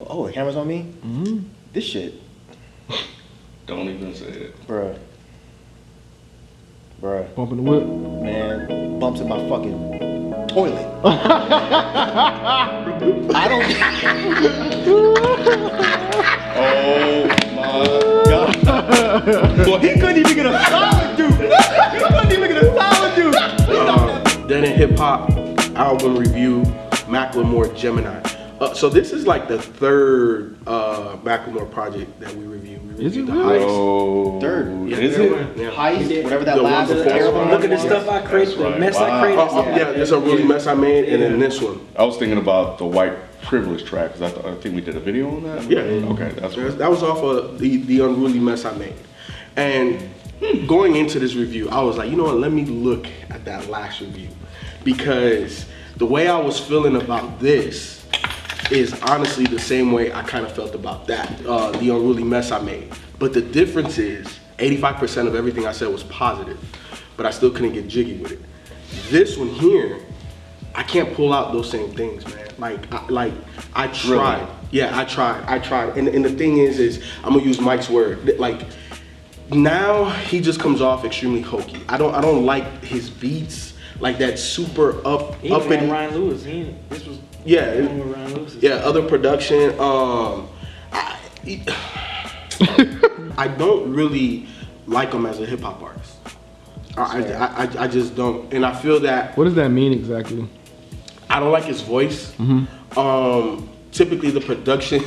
Oh, the camera's on me? Mm-hmm. This shit. Don't even say it. Bruh. Bumping the whip. Man, bumps in my fucking toilet. I don't. Oh my God. Well, he couldn't even get a solid dude. He couldn't even get a solid dude. Then in hip hop album review, Macklemore Gemini. So this is like the third Macklemore project that we reviewed. Is it the really? Heist. Third. Yeah, Is third it? one. Yeah. Heist, whatever that The one last before. terrible Look at the was. stuff I created, That's right. the mess Wow. I created. Yeah, there's a really mess I made, and then this one. I was thinking about the white privilege track because I think we did a video on that. Yeah. Okay, that's right. That was off of the unruly mess I made. And going into this review, I was like, you know what, let me look at that last review. Because the way I was feeling about this is honestly the same way I kind of felt about that, the unruly mess I made. But the difference is 85% of everything I said was positive, but I still couldn't get jiggy with it. This one here, I can't pull out those same things, man. I tried. Really? Yeah, I tried. And the thing is I'm gonna use Mike's word. Like, now he just comes off extremely hokey. I don't like his beats, like that super up He up had and Ryan Lewis. This was yeah, with Ryan Lewis. yeah, other production. I don't really like him as a hip hop artist. I just don't, and I feel that. What does that mean exactly? I don't like his voice. Typically the production.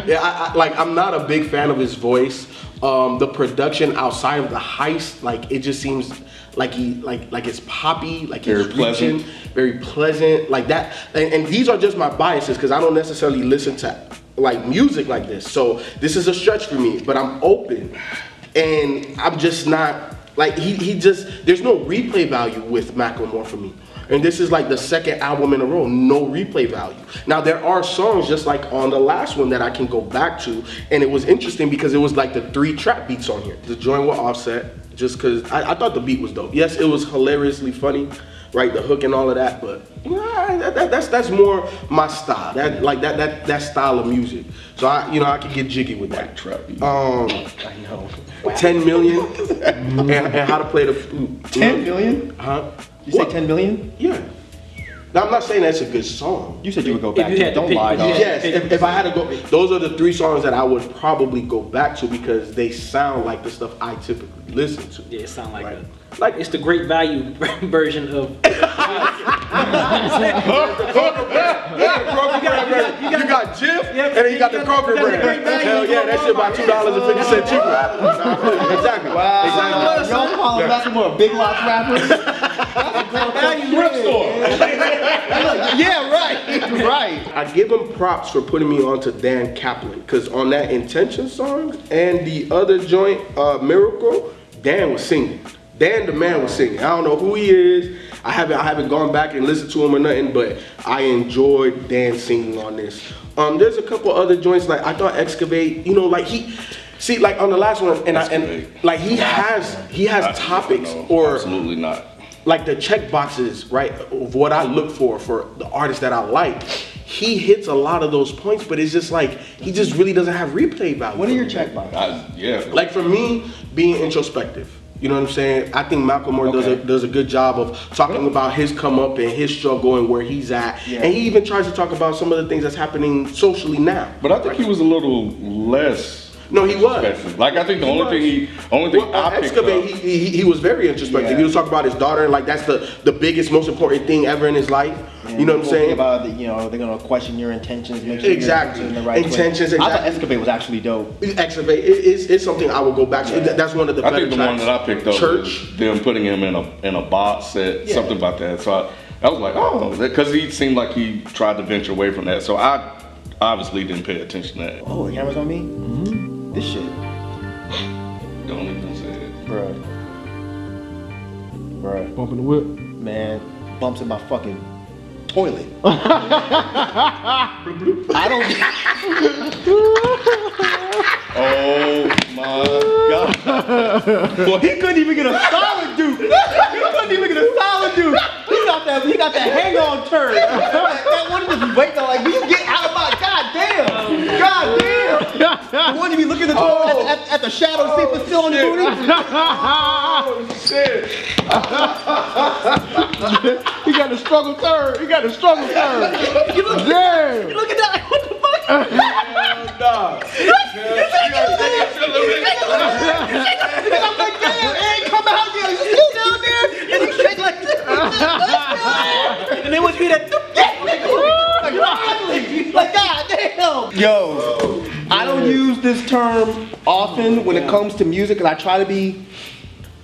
Yeah, I'm not a big fan of his voice. The production outside of the heist, like it just seems like it's poppy, like Very he's pleasant. reaching, very pleasant, like that. And these are just my biases because I don't necessarily listen to like music like this. So this is a stretch for me, but I'm open, and I'm just not like he just. There's no replay value with Macklemore for me. And this is like the second album in a row, no replay value. Now there are songs just like on the last one that I can go back to, and it was interesting because it was like the 3 trap beats on here. The joint with Offset, just cause I thought the beat was dope. Yes, it was hilariously funny, right? The hook and all of that, but that's more my style. That style of music. So I can get jiggy with that. Trap beat. I know. 10 million and how to play the flute. 10 million? Huh? You say 10 million? Yeah. Now, I'm not saying that's a good song. You said you would go back you to had it. to Don't pick- lie, if you dog. had- Yes, if I had to go, those are the 3 songs that I would probably go back to because they sound like the stuff I typically listen to. Yeah, it sounds like Right. like it's the great value version of. You got Jif, and then you got the Kroger brand. Hell yeah, that shit about $2.50 cheaper. Exactly. Wow. Exactly. Y'all calling Macklemore a big lots rapper? Thrift store. Yeah, right. Right. I give him props for putting me onto Dan Caplen, because on that Intention song and the other joint, Miracle, Dan was singing. Dan the man was singing. I don't know who he is. I haven't gone back and listened to him or nothing, but I enjoyed Dan singing on this. There's a couple other joints like I thought Excavate. Like like on the last one, and like he has topics No, or absolutely not. like the check boxes, right, of what I look for the artists that I like. He hits a lot of those points, but it's just like he just really doesn't have replay value. What are your check boxes? Yeah. Like for me, being introspective. You know what I'm saying? I think Macklemore does a good job of talking about his come up and his struggle and where he's at. Yeah. And he even tries to talk about some of the things that's happening socially now. But I think he was a little less. No, he was. introspective. Like I think the only thing Well, I picked Excavate, up. he was very introspective. Yeah. He was talking about his daughter, and like that's the biggest, most important thing ever in his life. You know what I'm saying? About they're gonna question your intentions, make sure Exactly. you're in the right Intentions, place. I thought exactly. Excavate was actually dope. Excavate it's something I will go back to. Yeah. That's one of the I better think the one tracks. that I picked up Church. was them putting him in a box set, Yeah. something about that. So I was like, oh, because he seemed like he tried to venture away from that. So I obviously didn't pay attention to that. Oh, the camera's on me? Mm-hmm. This shit. Don't even say it. Bruh. Bumping the whip. Man, bumps in my fucking toilet. I don't. Oh my God. Well, he couldn't even get a solid dude. He couldn't even get a solid dude. He got that hang on turn. That one of the Wait though, like when you get out of my goddamn. The one you be looking at the shadow, see if it's still on your booty. Oh shit! He got the struggle third. You look Damn. at that like, what the fuck? I'm like, damn, it ain't come out yet. You still down there? And you shake like this. And then once you hear that, Like, goddamn. Yo, I don't use this term often when it comes to music, and I try to be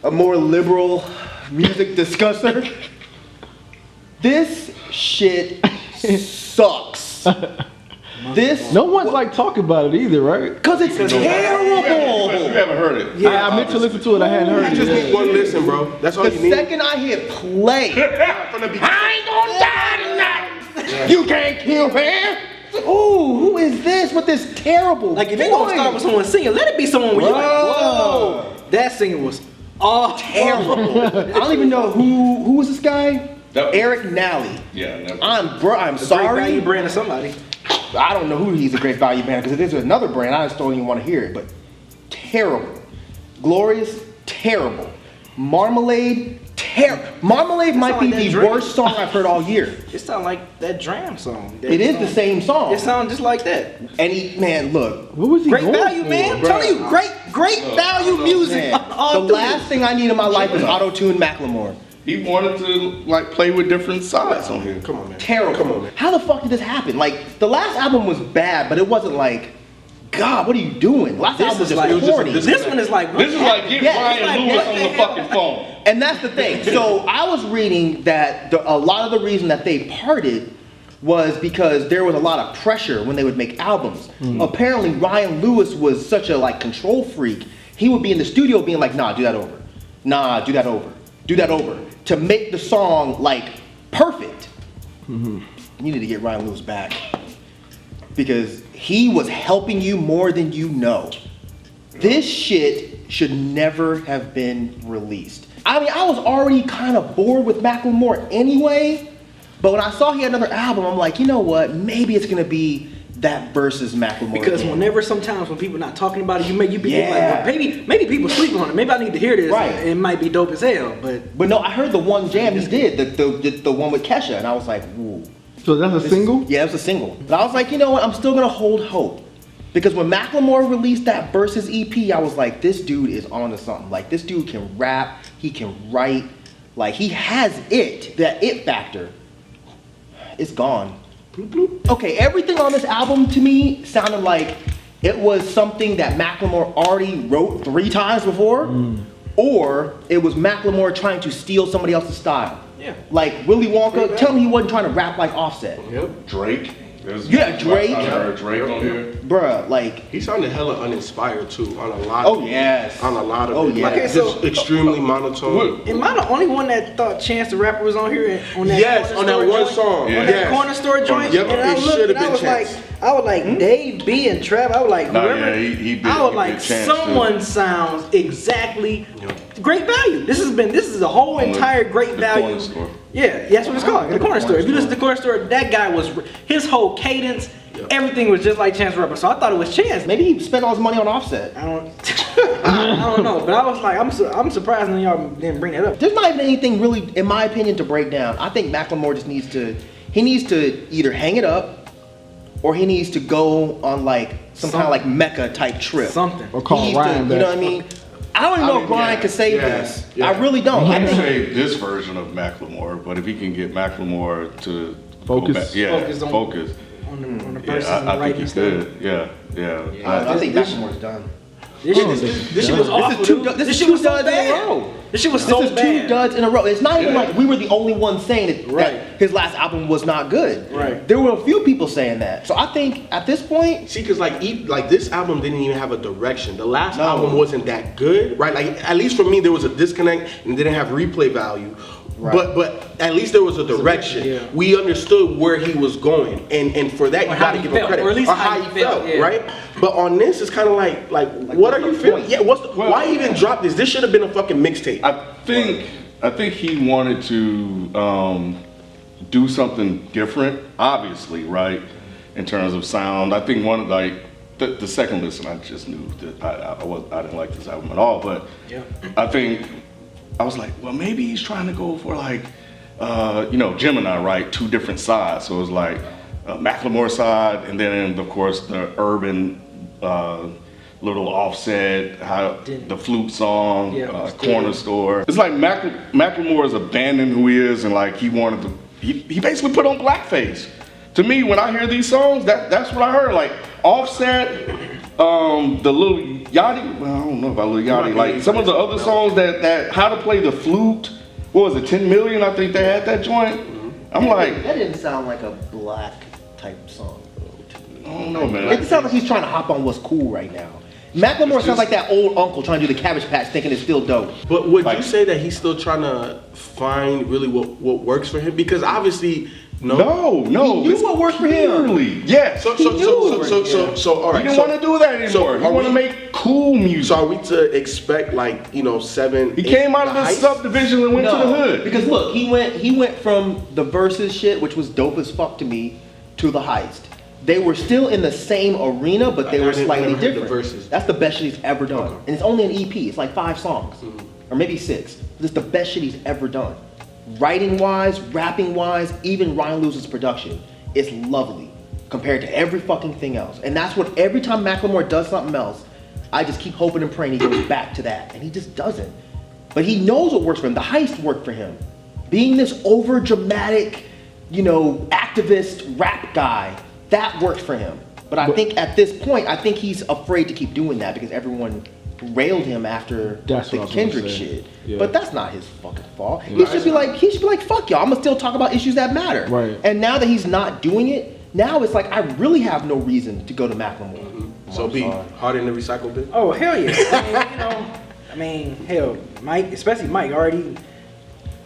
a more liberal music discusser. This shit sucks. No one's like talking about it either, right? Cause it's terrible. You haven't heard it. Yeah, I meant to listen to it. I hadn't heard I it. just yet. need one listen, bro. That's all The you need. second I hit play, From the beginning. I ain't gonna die tonight. You can't kill me. Ooh, who is this with this terrible? like if you're gonna start with someone singing, let it be someone where you're like, whoa, that singer was awful. terrible. I don't even know who was this guy. Eric Nally. Yeah, never. I'm Great sorry. value brand of somebody. I don't know who he's a great value brand because if there's another brand, I just don't even want to hear it. But terrible, Glorious, terrible, Marmalade, terrible. Marmalade might be like that the drink. worst song I've heard all year. It sounds like that Dram song. It is the same song. It sounds just like that. And man, look, What was he Great going value, for, man. I'm bro? telling you, great value music. man, all the through last thing I need in my life is auto-tune Macklemore. He wanted to like play with different sides on here. Come on, man. Terrible. Come on, man. How the fuck did this happen? Like the last album was bad, but it wasn't like, God, what are you doing? Last album was is just like- corny. This one is like, This is like get Yeah, Ryan it's like, Lewis what on the the hell? fucking phone. And that's the thing. So I was reading that a lot of the reason that they parted was because there was a lot of pressure when they would make albums. Apparently Ryan Lewis was such a like control freak. He would be in the studio being like, nah, do that over. Nah, do that over. Do that over. To make the song like perfect. You need to get Ryan Lewis back. Because he was helping you more than you know. This shit should never have been released. I mean, I was already kind of bored with Macklemore anyway, but when I saw he had another album, I'm like, you know what? Maybe it's gonna be that versus Macklemore. because again. whenever sometimes when people not talking about it, you be Yeah. like, well, maybe people sleep on it. Maybe I need to hear this. Right. It might be dope as hell, but But no, I heard the one jam he did, the one with Kesha, and I was like, ooh. So that's a single? Yeah, it was a single. But I was like, you know what? I'm still gonna hold hope. Because when Macklemore released that Versus EP, I was like, this dude is onto something. Like, this dude can rap, he can write. Like, he has that it factor. It's gone. Okay, everything on this album to me sounded like it was something that Macklemore already wrote 3 times before, or it was Macklemore trying to steal somebody else's style. Yeah. Like Willy Wonka, tell me he wasn't trying to rap like Offset. Drake. There's Yeah, Drake. I heard Drake on here. Bruh, like, He sounded hella uninspired too on a lot. Oh, of yes. On a lot of Oh, it. yeah. Like, Okay, so- just extremely monotone. am I the only one that thought Chance the Rapper was on here on that Yes, corner on that store one joint? song. Yeah. On that Yes. corner store joint? Yep, and I it looked should and have I been was like, Chance. Dave B and Trav, I was like, Nah, whoever, yeah, he did- I was he like, did Chance, someone too. sounds exactly great value. This is a whole entire great the value. corner store. Yeah, that's what it's called, the corner store. If you listen to the corner store, that guy was, his whole cadence, everything was just like Chance the Rapper. So I thought it was Chance. maybe he spent all his money on Offset. I don't, I don't know, but I was like, I'm surprised that y'all didn't bring that up. There's not even anything really, in my opinion, to break down. I think Macklemore just needs to either hang it up, or he needs to go on like some kind of like Mecca type trip. Something. Or call He needs Ryan to, back. you know what I mean? I don't even know if Ryan could save this. yeah. I really don't. I I can think say this version of Macklemore, but if he can get Macklemore to Focus. go back, yeah, Focus on- focus. On the Yeah, verses and the I think writing he stuff. could. Yeah. I think This- Macklemore's done. This shit was awful. This is shit was 2 so duds in a bad. row. This shit was This so is 2 bad. duds in a row. It's not even Yeah. like we were the only ones saying that Right. his last album was not good. Right. There were a few people saying that. So I think at this point, See, cause like this album didn't even have a direction. The last No. album wasn't that good, right? Like at least for me, there was a disconnect and didn't have replay value. Right. But at least there was a direction. Yeah. We understood where he was going, and for that Or you how gotta he give him felt, credit. or at least how he felt, yeah. right? But on this, it's kind of like what are you feeling? Yeah, why even drop this? This should have been a fucking mixtape. I think he wanted to do something different, obviously, right? In terms of sound, I think one like the second listen, I just knew that I didn't like this album at all. But Yeah. I think I was like, well, maybe he's trying to go for like, you know, Gemini, right? Two different sides. So it was like Macklemore side, and then of course the urban. Little Offset, how the flute song, Yeah, Corner Store. It's like Macklemore is abandoned who he is, and like he wanted to. He basically put on blackface. To me, when I hear these songs, that's what I heard. Like Offset, the Lil Yachty. Well, I don't know about Lil Yachty. Like some of the other songs that how to play the flute. What was it? 10 Million. I think they had that joint. I'm like, that didn't sound like a black type song. I don't know, man. It sounds like he's trying to hop on what's cool right now. Macklemore sounds like that old uncle trying to do the Cabbage Patch thinking it's still dope. But would you say that he's still trying to find really what works for him? Because obviously, no. He knew what worked for him. Clearly, yes. So all right. He didn't want to do that anymore. He want to make cool music. So are we to expect like 7? He came out of the subdivision and went to the hood. Because look, he went from the Versus shit, which was dope as fuck to me, to the Heist. They were still in the same arena, but they were slightly different. That's the best shit he's ever done. And it's only an EP. It's like 5 songs. Or maybe 6. It's the best shit he's ever done. Writing-wise, rapping-wise, even Ryan Lewis's production is lovely compared to every fucking thing else. And that's what every time Macklemore does something else, I just keep hoping and praying he goes back to that. And he just doesn't. But he knows what works for him. The Heist worked for him. Being this over-dramatic, activist rap guy, that worked for him. But I think at this point, I think he's afraid to keep doing that because everyone railed him after the Kendrick shit. Yeah. But that's not his fucking fault. He should be like, fuck y'all, I'm gonna still talk about issues that matter. Right. And now that he's not doing it, now it's like I really have no reason to go to Macklemore. So be hard in the recycle bin. Oh hell yeah! Hell, Mike, especially Mike, already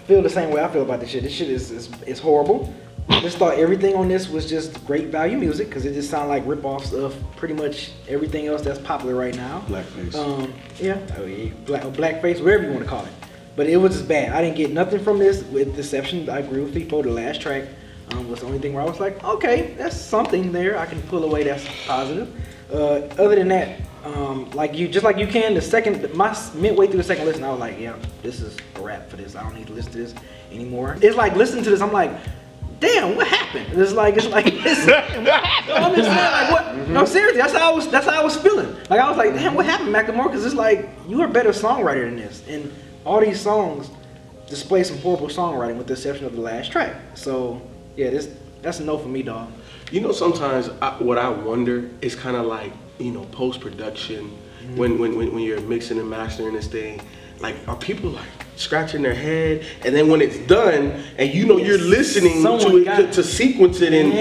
feel the same way I feel about this shit. This shit is horrible. I just thought everything on this was just great value music because it just sounded like rip-offs of pretty much everything else that's popular right now. Blackface. Blackface, whatever you want to call it. But it was just bad. I didn't get nothing from this, with deception. I agree with Feefo. The last track was the only thing where I was like, okay, that's something there. I can pull away. That's positive. Other than that, like you can. My midway through the second listen, I was like, yeah, this is a wrap for this. I don't need to listen to this anymore. It's like listening to this, I'm like, damn, what happened? It's like what happened? No, I'm just saying, like, what? No, seriously, that's how I was feeling. Like, I was like, damn, what happened, Macklemore? Because it's like, you are a better songwriter than this. And all these songs display some horrible songwriting with the exception of the last track. So, yeah, that's a no for me, dog. Sometimes what I wonder is kind of like, post-production, when you're mixing and mastering this thing, like, are people like scratching their head, and then when it's done, and you're listening to it to sequence it and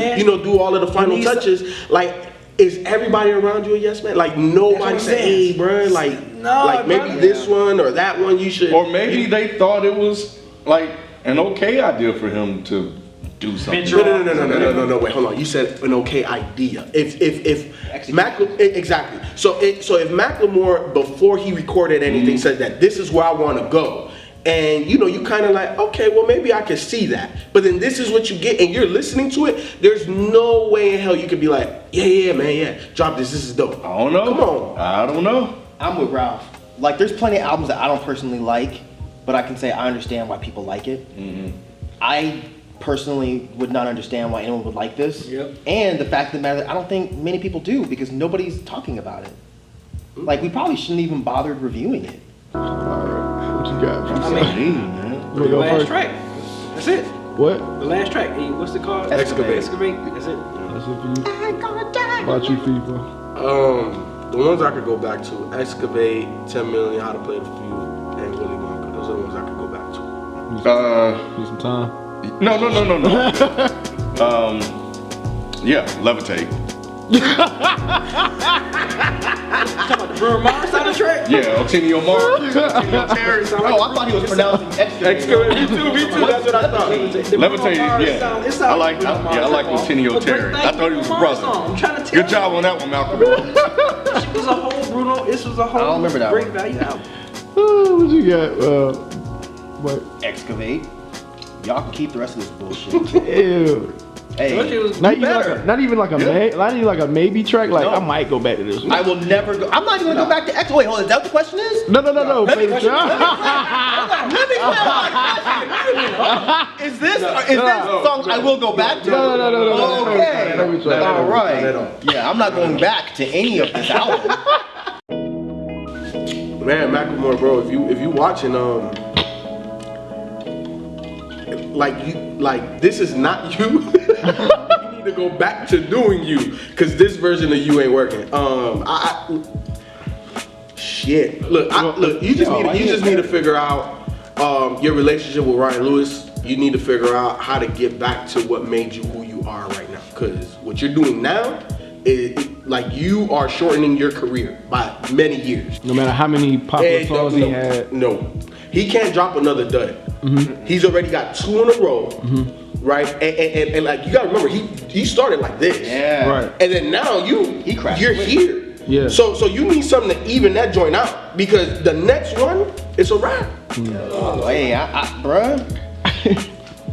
do all of the final touches, like, is everybody around you a yes man? Like nobody say, hey, bro, like maybe this one or that one you should. Or maybe they thought it was like an okay idea for him to do something. No. Wait, hold on. You said an okay idea. If exactly. So if Macklemore before he recorded anything said that this is where I want to go, and you kind of like, okay, well maybe I can see that, but then this is what you get, and you're listening to it. There's no way in hell you could be like, yeah, man, yeah, drop this. This is dope. I don't know. Come on. I don't know. I'm with Ralph. Like, there's plenty of albums that I don't personally like, but I can say I understand why people like it. I personally would not understand why anyone would like this. Yep. And the fact of the matter, I don't think many people do because nobody's talking about it. Like, we probably shouldn't even bother reviewing it. What you got? Man. You The go last first? track. That's it. What? The last track. Hey, what's it called? Excavate. That's it. That's it for you. About you, FIFA. The ones I could go back to: Excavate, 10 Million, How to Play the Feud, and Willy Wonka. Those are the ones I could go back to. Need some time. No. Yeah, Levitate. Talking about the Bruno Mars on the track? Yeah, Otieno Terry. Oh, I thought he was pronouncing excavate. Me too. That's what I thought. Levitate, yeah. I like Otieno Terry. I thought he was a brother. I'm trying to tell Good job on that one, Malcolm. It was a whole Bruno. This was a whole I don't remember that great one. value album. What you got? What? Excavate. Y'all can keep the rest of this bullshit. Ew. Hey, Not even like a maybe track. Like I might go back to this one. I will never go. I'm not even gonna go back to X. Wait, hold on. Is that what the question is? No. Let me Is this song I will go back to? No. Okay. All right. Not at all. Yeah, I'm not going back to any of this album. Man, Macklemore, bro, if you watching, this is not you. You need to go back to doing you, cause this version of you ain't working. Shit. Look, you just need to figure out your relationship with Ryan Lewis. You need to figure out how to get back to what made you who you are right now. Cause what you're doing now is like you are shortening your career by many years. No matter how many popular songs he had. No, he can't drop another dud. Mm-hmm. He's already got 2 in a row, right? And like you gotta remember, he started like this, Right. And then now you're here. Yeah. So you need something to even that joint out, because the next one is a wrap. Oh, hey, bruh.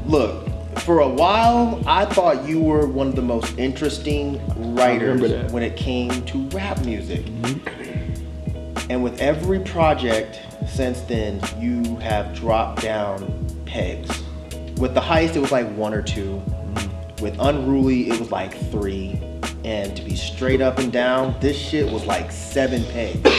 Look. For a while, I thought you were one of the most interesting writers when it came to rap music. And with every project since then, you have dropped down pegs. With The Heist, it was like 1 or 2. With Unruly, it was like 3. And to be straight up and down, this shit was like 7 pegs.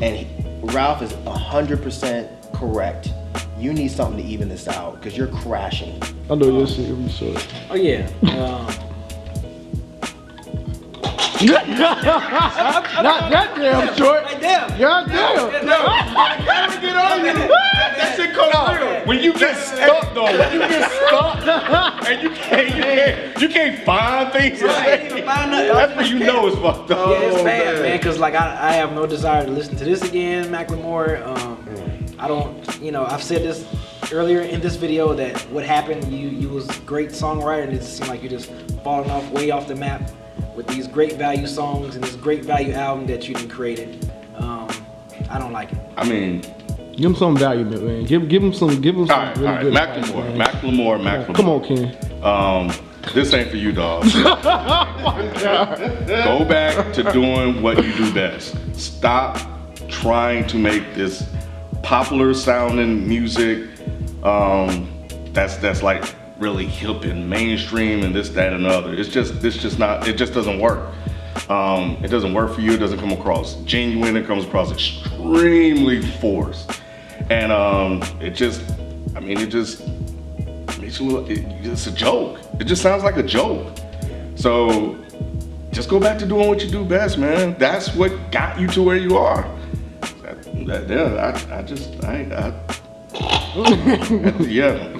And Ralph is 100% correct. You need something to even this out, because you're crashing. I know you'll see every short. Oh yeah. Not that damn short. Like damn. God damn. Get on you. That shit come real. When you get stuck though, and you can't find things. That's when you know it's fucked up. Yeah, it's bad, man. Cause like I have no desire to listen to this again, Macklemore. I don't, I've said this earlier in this video that what happened, you was a great songwriter, and it just seemed like you're just falling way off the map with these great value songs and this great value album that you didn't create. I don't like it. I mean, give him some value, man. Give him some. All right, really good Macklemore. Come on, Ken. This ain't for you, dog. Go back to doing what you do best. Stop trying to make this popular sounding music that's like really hip and mainstream and this, that, and other. It just doesn't work. It doesn't work for you. It doesn't come across genuine. It comes across extremely forced, and it just makes you look. It's a joke. It just sounds like a joke. So just go back to doing what you do best, man. That's what got you to where you are. Yeah.